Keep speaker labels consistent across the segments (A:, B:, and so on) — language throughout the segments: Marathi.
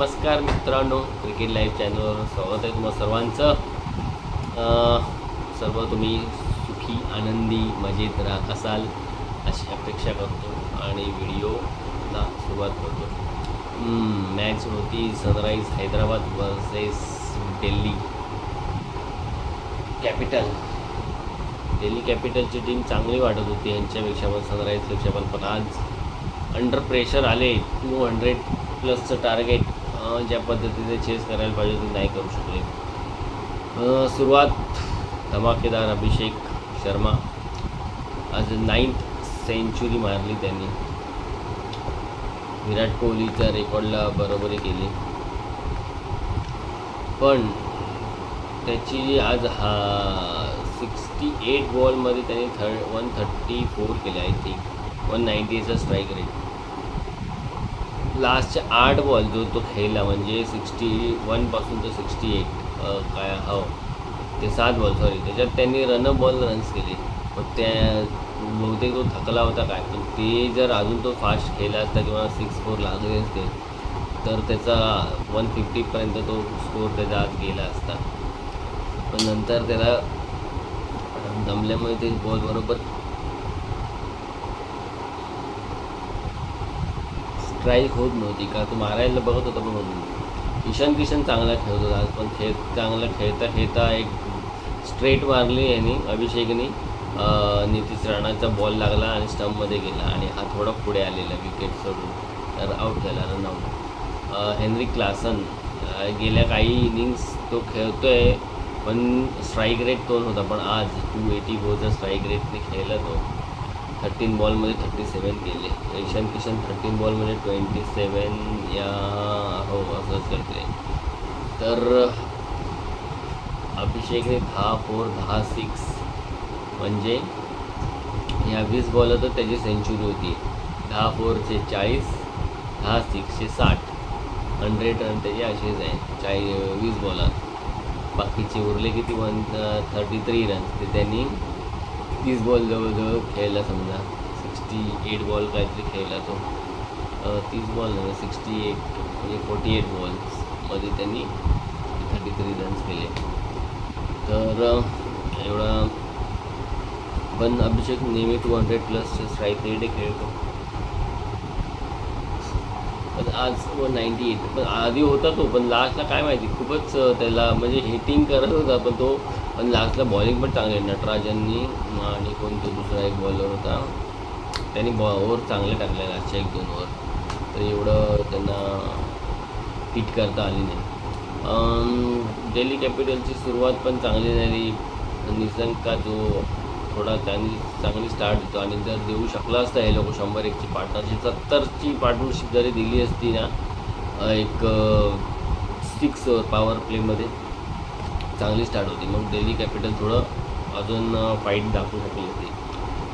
A: नमस्कार मित्रांनो, क्रिकेट लाईव्ह चॅनलवर स्वागत आहे तुम्हा सर्वांचं. सर्व तुम्ही सुखी आनंदी मजेत राहत असाल अशी अपेक्षा करतो आणि व्हिडिओला सुरुवात करतो. मॅच होती Sunrise Hyderabad versus Delhi capital. Delhi कॅपिटलची टीम चांगली वाटत होती यांच्यापेक्षा पण, सनराईजपेक्षा पण आज अंडर प्रेशर आले. 200 प्लसचं टार्गेट ज्या पद्धतीने चेस करायला पाहिजे ते नाही करू शकले. सुरुवात धमाकेदार अभिषेक शर्मा आज 9th सेंचुरी मारली त्यांनी. विराट कोहलीच्या रेकॉर्डला बरोबरी केली, पण त्याची आज 68 बॉलमध्ये त्यांनी 134 केले. आय थिंक 198चा स्ट्राईक रेट. लास्टचे 8 बॉल जो तो खेळला म्हणजे 61 तर 68 काय हो ते 7 बॉल त्याच्यात त्यांनी रन्स केले. पण त्या बहुतेक तो थकला होता काय, पण ते जर अजून तो फास्ट खेळला असता किंवा 6-4 लागले असते तर त्याचा 150पर्यंत तो स्कोर त्याचा आज गेला असता. पण नंतर त्याला दमल्यामुळे ते बॉल बरोबर स्ट्राईक होत नव्हती का, तो मारायला बघत होता पण होत नव्हती. ईशान किशन चांगला खेळत होता आज, पण चांगला खेळता एक स्ट्रेट मारली यांनी अभिषेकनी. नितीश राणाचा बॉल लागला आणि स्टंपमध्ये गेला आणि हा थोडा पुढे आलेला विकेट सोडून, तर आऊट झाला, रनआउट. हेनरिक क्लासन गेल्या काही इनिंग्स तो खेळतोय पण स्ट्राईक रेट तो होता, पण आज 284चा स्ट्राईक रेटने खेळला तो. 13 बॉलमध्ये 37 केले. ईशान किशन 13 बॉलमध्ये 27 या हो असंच करते. तर अभिषेकने 10-4 10-6 म्हणजे ह्या 20 बॉल तर त्याची सेंचुरी होती. 10-4चे 40, 10-6चे 60. 100 रन त्याचे असेच आहे 20 बॉलात. बाकीचे उरले किती 133 रन ते त्यांनी 30 बॉल जवळजवळ खेळला. समजा 68 बॉल काहीतरी खेळला तो. 30 बॉल नाही 68 म्हणजे 48 बॉल्समध्ये त्यांनी 33 रन्स केले. तर एवढा पण अभिषेक नेहमी 200 प्लसचे स्ट्राईक रेट खेळतो. पण आज 198 पण आधी होता तो, पण लास्टला काय माहिती खूपच त्याला म्हणजे हिटिंग करत होता पण तो. पण लास्टला बॉलिंग पण चांगली नटराजननी आणि कोणतो दुसरा एक बॉलर होता त्यांनी ओव्हर चांगले टाकले लास्टच्या 1-2 ओव्हर, तर एवढं त्यांना हिट करता आली नाही. दिल्ली कॅपिटलची सुरुवात पण चांगली झाली. निसंका जो थोडा चांगली स्टार्ट देतो आणि जर देऊ शकला असता हे लोक 100-1ची पार्टनरशिप 70ची पार्टनरशिप जरी दिली असती ना, एक 6 पॉवर प्लेमध्ये चांगली स्टार्ट होती, मग दिल्ली कॅपिटल थोडं अजून फाईट दाखवू शकली होती.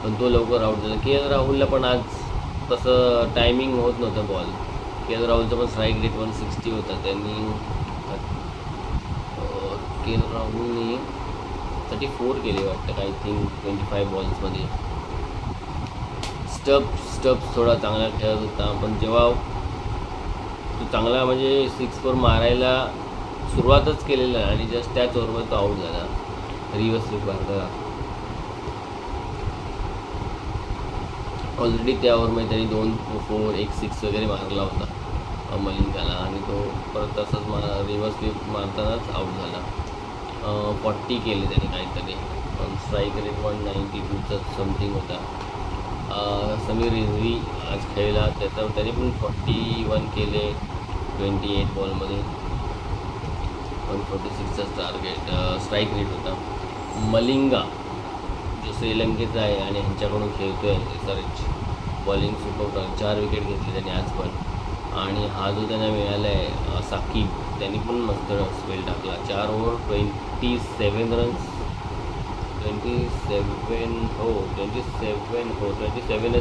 A: पण तो लवकर आऊट झाला. के राहुलला पण आज तसं टायमिंग होत नव्हतं बॉल. के राहुलचा पण स्ट्राईक रेट 160 होता. त्यांनी के राहुलनी 34 केले वाटतं आय थिंक 25 बॉल्समध्ये. स्टप्स थोडा चांगला खेळत होता, पण जेव्हा तो चांगला म्हणजे 6-4 मारायला सुरुवातच केलेला आणि जस्ट त्याच ओव्हरमध्ये तो आऊट झाला. रिव्हर्स स्वीप भारताला ऑलरेडी त्या ओव्हरमध्ये त्यांनी 2-4 1-6 वगैरे मारला होता मलिंगाला आणि तो परत तसंच रिव्हर्स स्वीप मारतानाच आऊट झाला. 40 केले त्यांनी काहीतरी, पण स्ट्राईक रेट 192चा समथिंग होता. समीर रिझवी आज खेळला, त्याच्यावर त्याने पण 41 केले 28 बॉलमध्ये. 146चा टार्गेट स्ट्राईक रेट होता. मलिंगा जो श्रीलंकेचा आहे आणि ह्यांच्याकडून खेळतो आहे SRH, बॉलिंग सुपर 4 विकेट घेतली त्यांनी आज पण. आणि हा जो त्यांना मिळाला आहे साकीब, त्यांनी पण मस्त स्पेल टाकला. 4 ओव्हर 27 रन्स 27च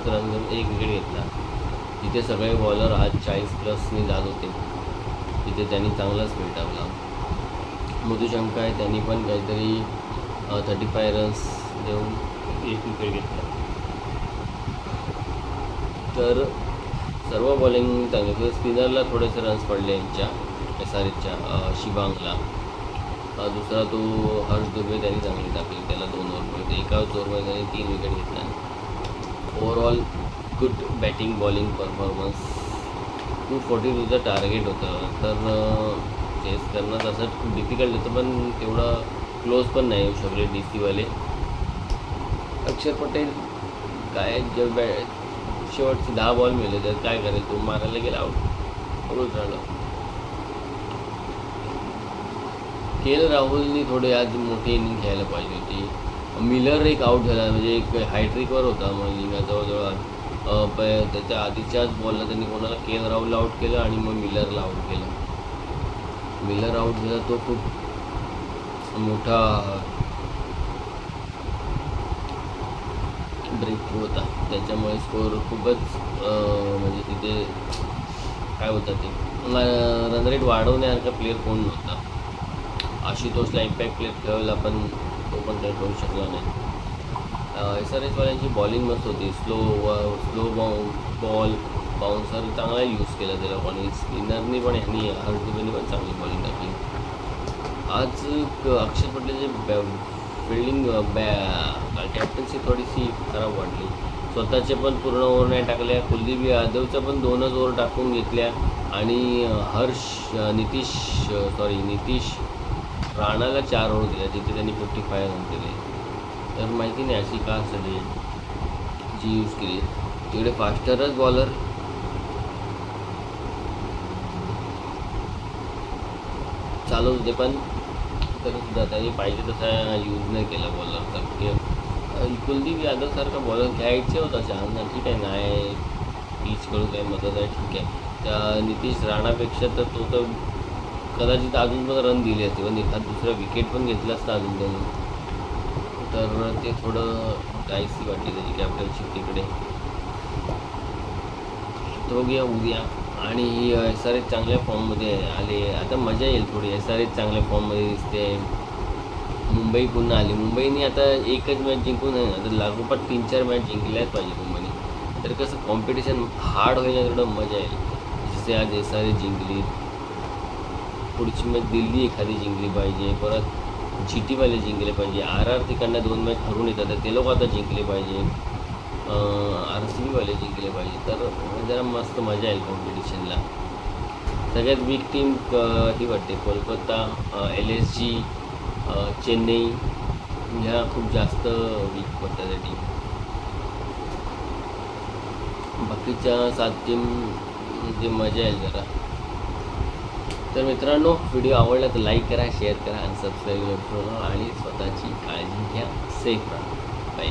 A: रन्स 1 विकेट घेतला. तिथे सगळे बॉलर आज 40 प्लसने जात होते, तिथे त्यांनी चांगला स्पेल टाकला. मधुशंका आहे, त्यांनी पण काहीतरी 35 रन्स देऊन 1 विकेट घेतला. तर सर्व बॉलिंग चांगली. स्पिनरला थोडेसे रन्स पडले यांच्या SRHच्या शिबांगला. दुसरा तो हर्ष दुबे त्यांनी चांगली टाकली, त्याला 2 ओव्हरमध्ये एकाच ओव्हरमध्ये त्यांनी 3 विकेट घेतल्या. Overall good batting bowling performance. 240 तुझं टार्गेट होतं, तर चेस करणं तसं खूप डिफिकल्ट होतं, पण तेवढं क्लोज पण नाही येऊ शकले DC वाले. अक्षर पटेल काय शेवटचे 10 बॉल मिळले तर काय करेल, तो मारायला गेला आउट, रोज झालं. KL राहुलनी थोडे आज मोठी इनिंग घ्यायला पाहिजे होती. मिलर एक आऊट झाला, म्हणजे एक हायट्रिकवर होता मग जवळजवळ त्याच्या आधीच्याच बॉलला त्यांनी कोणाला KL राहुलला आऊट केलं आणि मग मिलरला आऊट केलं. मिलर आऊट झाला तो खूप मोठा ब्रेक होता, त्याच्यामुळे स्कोअर खूपच म्हणजे तिथे काय होतं ते रन रेट वाढवण्यासारखा प्लेअर कोण नव्हता. आशुतोषला इम्पॅक्ट प्लेअर ठेवायला पण तो पण काही करू शकला नाही. SRHवाल्यांची बॉलिंग मस्त होती. स्लो बॉल बाउन्सर चांगला यूज केला त्याला, आणि स्पिनरनी पण ह्यांनी हर्षदीपनी पण चांगली बॉलिंग टाकली. आज अक्षर पटेलचे फिल्डिंग कॅप्टन्सी थोडीशी खराब वाटली. स्वतःचे पण पूर्ण ओव्हर नाही टाकल्या. कुलदीप यादवच्या पण 2च ओव्हर टाकून घेतल्या, आणि नितीश राणाला 4 ओव्हर दिल्या, तिथे त्यांनी 55 रन केले. तर माहिती नाही अशी का सगळी जी यूज केली. तिकडे फास्टरच बॉलर चालवत होते, पण तरीसुद्धा त्यांनी पाहिजे तसा यूज नाही केला बॉलरचा. कुलदीप यादवसारखा बॉलर घ्यायचे होता चान्स, ठीक आहे, नाही पीच करू काही मदत आहे, ठीक आहे. त्या नितीश राणापेक्षा तर तो तर कदाचित अजून पण रन दिले असते, पण एखाद दुसरा विकेट पण घेतला असता अजून त्यांनी. तर ते थोडं डायसी वाटली त्याची कॅप्टनशिप तिकडे. तो घ्या उद्या. आणि SRH चांगल्या फॉर्ममध्ये आले, आता मजा येईल थोडी. SRH चांगल्या फॉर्ममध्ये दिसते. मुंबई पुन्हा आली. मुंबईने आता एकच मॅच जिंकून आहे ना, तर लागोपाठ 3-4 मॅच जिंकल्याच पाहिजे मुंबईने. तर कसं कॉम्पिटिशन हार्ड होईल ना, थोडं मजा येईल. जसे आज SRH जिंकली, पुढची मॅच दिल्ली एखादी जिंकली पाहिजे, परत GTवाले जिंकले पाहिजे. RR तिकडनं 2 मॅच हरून येतात, तर ते लोक आता जिंकले पाहिजे. RCBवाले जिंकले पाहिजे, तर जरा मस्त मजा येईल कॉम्पिटिशनला. सगळ्यात वीक टीम ही वाटते कोलकाता, LSG, चेन्नई, ह्या खूप जास्त वीक वाटतात त्या टीम. बाकीच्या 7 टीम म्हणजे मजा येईल जरा. तर मित्रांनो, व्हिडिओ आवडला तर लाईक करा, शेअर करा आणि सबस्क्राईब करा, आणि स्वतःची काळजी घ्या. सेफ राहा. बाय.